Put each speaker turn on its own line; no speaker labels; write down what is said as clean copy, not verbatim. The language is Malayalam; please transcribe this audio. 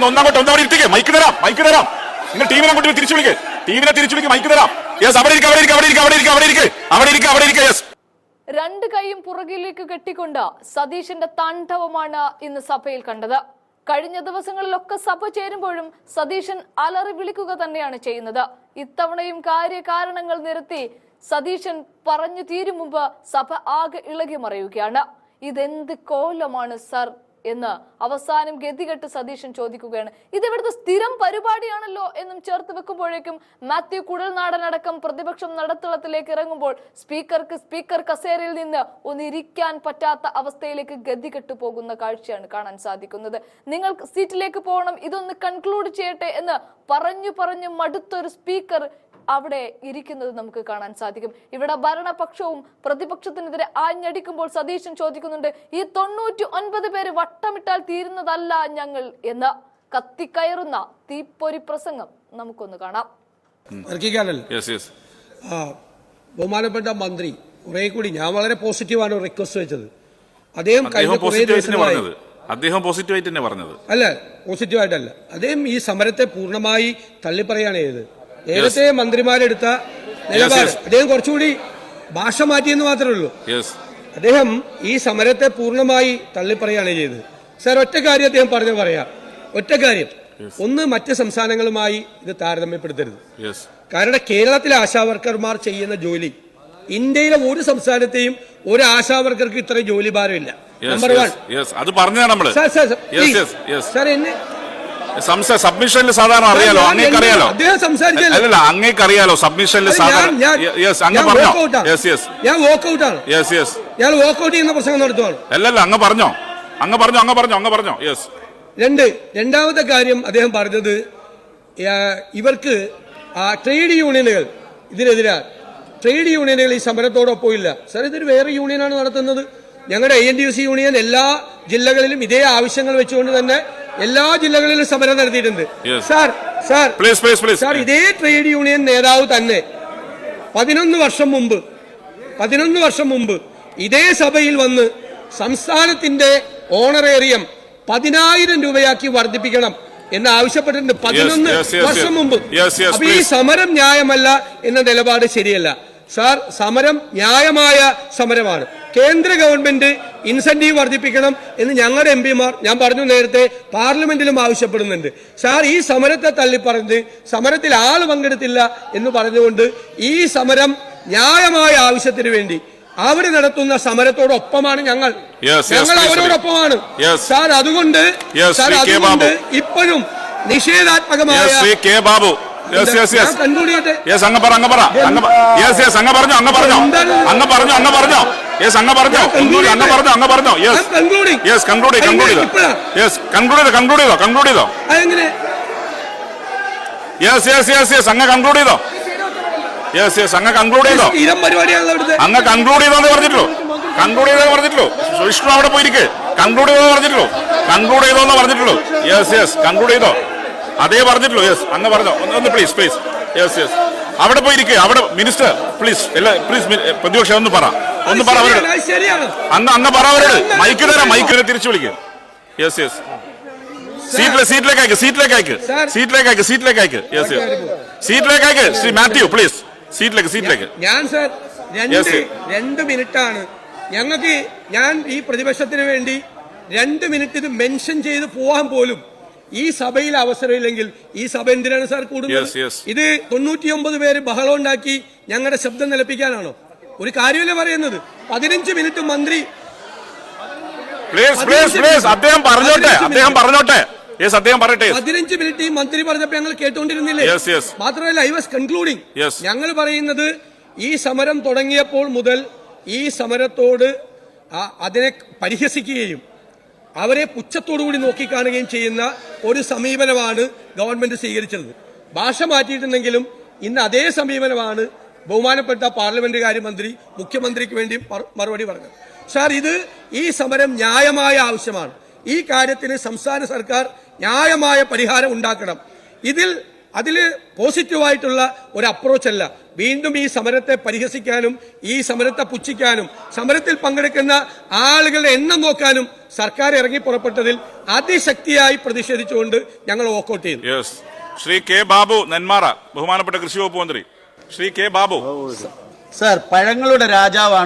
ഒന്നങ്ങോട്ട് ഇരുത്തിക്കേ. മൈക്ക് തരാം. നിങ്ങൾ ടീമിനെ അങ്ങോട്ട് തിരിച്ചു വിളിക്ക്. മൈക്ക് തരാം. യെസ്, അവിടെ ഇരിക്കുക. യെസ്,
രണ്ട് കൈയും പുറകിലേക്ക് കെട്ടിക്കൊണ്ട് സതീശന്റെ താണ്ഡവമാണ് ഇന്ന് സഭയിൽ കണ്ടത്. കഴിഞ്ഞ ദിവസങ്ങളിലൊക്കെ സഭ ചേരുമ്പോഴും സതീശൻ അലറി വിളിക്കുക തന്നെയാണ് ചെയ്യുന്നത്. ഇത്തവണയും കാര്യകാരണങ്ങൾ നിരത്തി സതീശൻ പറഞ്ഞു തീരും മുമ്പ് സഭ ആകെ ഇളകി മറിയുകയാണ്. ഇതെന്ത് കോലമാണ് സർ എന്ന് അവസാനം ഗതികെട്ട് സതീശൻ ചോദിക്കുകയാണ്. ഇതെവിടുത്തെ സ്ഥിരം പരിപാടിയാണല്ലോ എന്നും ചേർത്ത് വെക്കുമ്പോഴേക്കും മാത്യു കുഴൽനാടനടക്കം പ്രതിപക്ഷം നടുത്തളത്തിലേക്ക് ഇറങ്ങുമ്പോൾ സ്പീക്കർ കസേരയിൽ നിന്ന് ഒന്നിരിക്കാൻ പറ്റാത്ത അവസ്ഥയിലേക്ക് ഗതികെട്ടു പോകുന്ന കാഴ്ചയാണ് കാണാൻ സാധിക്കുന്നത്. നിങ്ങൾ സീറ്റിലേക്ക് പോകണം, ഇതൊന്ന് കൺക്ലൂഡ് ചെയ്യട്ടെ എന്ന് പറഞ്ഞു മടുത്തൊരു സ്പീക്കർ അവിടെ ഇരിക്കുന്നത് നമുക്ക് കാണാൻ സാധിക്കും. ഇവിടെ ഭരണപക്ഷവും പ്രതിപക്ഷത്തിനെതിരെ ആഞ്ഞടിക്കുമ്പോൾ സതീശൻ ചോദിക്കുന്നുണ്ട്, ഈ 99 പേര് വട്ടമിട്ടാൽ തീരുന്നതല്ല ഞങ്ങൾ എന്ന്. കത്തിക്കയറുന്ന തീപ്പൊരി പ്രസംഗം നമുക്കൊന്ന് കാണാം.
ബഹുമാനപ്പെട്ട മന്ത്രി കുറെ കൂടി ഞാൻ വളരെ പോസിറ്റീവാണ് റിക്വസ്റ്റ് വെച്ചത്. അദ്ദേഹം
പോസിറ്റീവായിട്ട് പറഞ്ഞത്
അല്ല, പോസിറ്റീവായിട്ടല്ല. അദ്ദേഹം ഈ സമരത്തെ പൂർണ്ണമായി തള്ളിപ്പറയാണ് ചെയ്തത്. നേരത്തെ മന്ത്രിമാരെടുത്ത നിലപാട് അദ്ദേഹം കുറച്ചുകൂടി ഭാഷ മാറ്റിയെന്ന് മാത്രമേ ഉള്ളൂ. അദ്ദേഹം ഈ സമരത്തെ പൂർണ്ണമായി തള്ളിപ്പറയാണ് ചെയ്തത്. സാർ, ഒറ്റ കാര്യം അദ്ദേഹം പറയാം. ഒറ്റ കാര്യം, ഒന്ന്, മറ്റ് സംസ്ഥാനങ്ങളുമായി ഇത് താരതമ്യപ്പെടുത്തരുത്. കാരണം കേരളത്തിലെ ആശാവർക്കർമാർ ചെയ്യുന്ന ജോലി ഇന്ത്യയിലെ ഒരു സംസ്ഥാനത്തെയും ഒരു ആശാവർക്കർക്ക് ഇത്രയും ജോലി ഭാരമില്ല. നമ്പർ 1 സാർ എന്നെ
സബ്മിഷനിൽ സാധാരണ അറിയാലോ, അങ്ങേക്കറിയാലോ. അല്ലല്ല, അങ്ങേക്കറിയാലോ സബ്മിഷനിൽ സാധാരണ.
ഞാൻ വോക്കൌട്ട് ആണ്. ഞാൻ വോക്കൌട്ട് ചെയ്യുന്ന പ്രസംഗം നടത്തുവാണ്.
അല്ലല്ല, അങ്ങ് പറഞ്ഞോ. യെസ്.
രണ്ടാമത്തെ കാര്യം അദ്ദേഹം പറഞ്ഞത്, ഇവർക്ക് ട്രേഡ് യൂണിയനുകൾ ഇതിനെതിരാണ്. ട്രേഡ് യൂണിയനുകൾ ഈ സമരത്തോടൊപ്പം ഇല്ല. സാർ, ഇതൊരു വേറെ യൂണിയനാണ് നടത്തുന്നത്. ഞങ്ങളുടെ ANTUC യൂണിയൻ എല്ലാ ജില്ലകളിലും ഇതേ ആവശ്യങ്ങൾ വെച്ചുകൊണ്ട് തന്നെ എല്ലാ ജില്ലകളിലും സമരം നടത്തിയിട്ടുണ്ട്. സാർ, ഇതേ ട്രേഡ് യൂണിയൻ നേതാവ് തന്നെ 11 വർഷം മുമ്പ് ഇതേ സഭയിൽ വന്ന് സംസ്ഥാനത്തിന്റെ ഓണറേറിയം 10,000 രൂപയാക്കി വർദ്ധിപ്പിക്കണം എന്ന് ആവശ്യപ്പെട്ടിട്ടുണ്ട്. 11 വർഷം മുമ്പ്. അപ്പൊ ഈ സമരം ന്യായമല്ല എന്ന നിലപാട് ശരിയല്ല. സാർ, സമരം ന്യായമായ സമരമാണ്. കേന്ദ്ര ഗവൺമെന്റ് ഇൻസെന്റീവ് വർദ്ധിപ്പിക്കണം എന്ന് ഞങ്ങളുടെ MPമാർ, ഞാൻ പറഞ്ഞു നേരത്തെ, പാർലമെന്റിലും ആവശ്യപ്പെടുന്നുണ്ട്. സാർ, ഈ സമരത്തെ തള്ളിപ്പറഞ്ഞ് സമരത്തിൽ ആൾ പങ്കെടുത്തില്ല എന്ന് പറഞ്ഞുകൊണ്ട് ഈ സമരം ന്യായമായ ആവശ്യത്തിന് വേണ്ടി അവർ നടത്തുന്ന സമരത്തോടൊപ്പമാണ് ഞങ്ങൾ അവരോടൊപ്പമാണ്. സാർ, അതുകൊണ്ട് ഇപ്പോഴും നിഷേധാത്മകമായ
വിഷ്ണു അവിടെ പോയിരിക്കെ കൺക്ലൂഡ് ചെയ്തോന്ന് പറഞ്ഞിട്ടുള്ളൂ. കൺക്ലൂഡ് ചെയ്തോ, അതേ പറഞ്ഞിട്ടുള്ളൂ. അങ്ങ് പറഞ്ഞോ, ഒന്ന് പ്ലീസ്. അവിടെ പോയിരിക്കെ, അവിടെ മിനിസ്റ്റർ പ്ലീസ് പ്രതിപക്ഷം ഒന്ന് പറ അവരോട്. അങ്ങ് പറ അവരോട്. മൈക്കിനെ തിരിച്ചു വിളിക്കുക. സീറ്റിലേക്ക് അയക്ക്. ശ്രീ മാത്യു പ്ലീസ് സീറ്റിലേക്ക്.
ഞാൻ സാർ 2 മിനിറ്റാണ് ഞങ്ങൾക്ക്, ഞാൻ ഈ പ്രതിപക്ഷത്തിന് വേണ്ടി 2 മിനിറ്റ് ഇത് മെൻഷൻ ചെയ്ത് പോവാൻ പോലും ഈ സഭയിൽ അവസരമില്ലെങ്കിൽ ഈ സഭ എന്തിനാണ് സാർ കൂടുന്നത്? ഇത് 99 പേര് ബഹളം ഉണ്ടാക്കി ഞങ്ങളുടെ ശബ്ദം നിലപ്പിക്കാനാണോ? ഒരു കാര്യമല്ലേ പറയുന്നത്. 15 മിനിറ്റ് മന്ത്രി
അദ്ദേഹം പറഞ്ഞോട്ടെ.
15 മിനിറ്റ് ഈ മന്ത്രി പറഞ്ഞപ്പോ ഞങ്ങൾ കേട്ടുകൊണ്ടിരുന്നില്ലേ? മാത്രമല്ല, ഐ വാസ് കൺക്ലൂഡിംഗ്. ഞങ്ങൾ പറയുന്നത്, ഈ സമരം തുടങ്ങിയപ്പോൾ മുതൽ ഈ സമരത്തോട് അതിനെ പരിഹസിക്കുകയും അവരെ പുച്ഛത്തോടുകൂടി നോക്കിക്കാണുകയും ചെയ്യുന്ന ഒരു സമീപനമാണ് ഗവൺമെന്റ് സ്വീകരിച്ചത്. ഭാഷ മാറ്റിയിട്ടുണ്ടെങ്കിലും ഇന്ന് അതേ സമീപനമാണ് ബഹുമാനപ്പെട്ട പാർലമെന്റ് കാര്യമന്ത്രി മുഖ്യമന്ത്രിക്ക് വേണ്ടി മറുപടി പറഞ്ഞത്. സാർ, ഈ സമരം ന്യായമായ ആവശ്യമാണ്. ഈ കാര്യത്തിന് സംസ്ഥാന സർക്കാർ ന്യായമായ പരിഹാരം ഉണ്ടാക്കണം. ഇതിൽ അതിൽ പോസിറ്റീവായിട്ടുള്ള ഒരു അപ്രോച്ച് അല്ല. വീണ്ടും ഈ സമരത്തെ പരിഹസിക്കാനും ഈ സമരത്തെ പുച്ഛിക്കാനും സമരത്തിൽ പങ്കെടുക്കുന്ന ആളുകളുടെ എണ്ണം നോക്കാനും സർക്കാർ ഇറങ്ങി പുറപ്പെട്ടതിൽ അതിശക്തിയായി പ്രതിഷേധിച്ചുകൊണ്ട് ഞങ്ങൾ വോക്കൌട്ട് ചെയ്തു.
യെസ്. ശ്രീ കെ ബാബു നെന്മാറ, ബഹുമാനപ്പെട്ട കൃഷി വകുപ്പ് മന്ത്രി ശ്രീ കെ ബാബു.
സർ, പഴങ്ങളുടെ രാജാവാണ്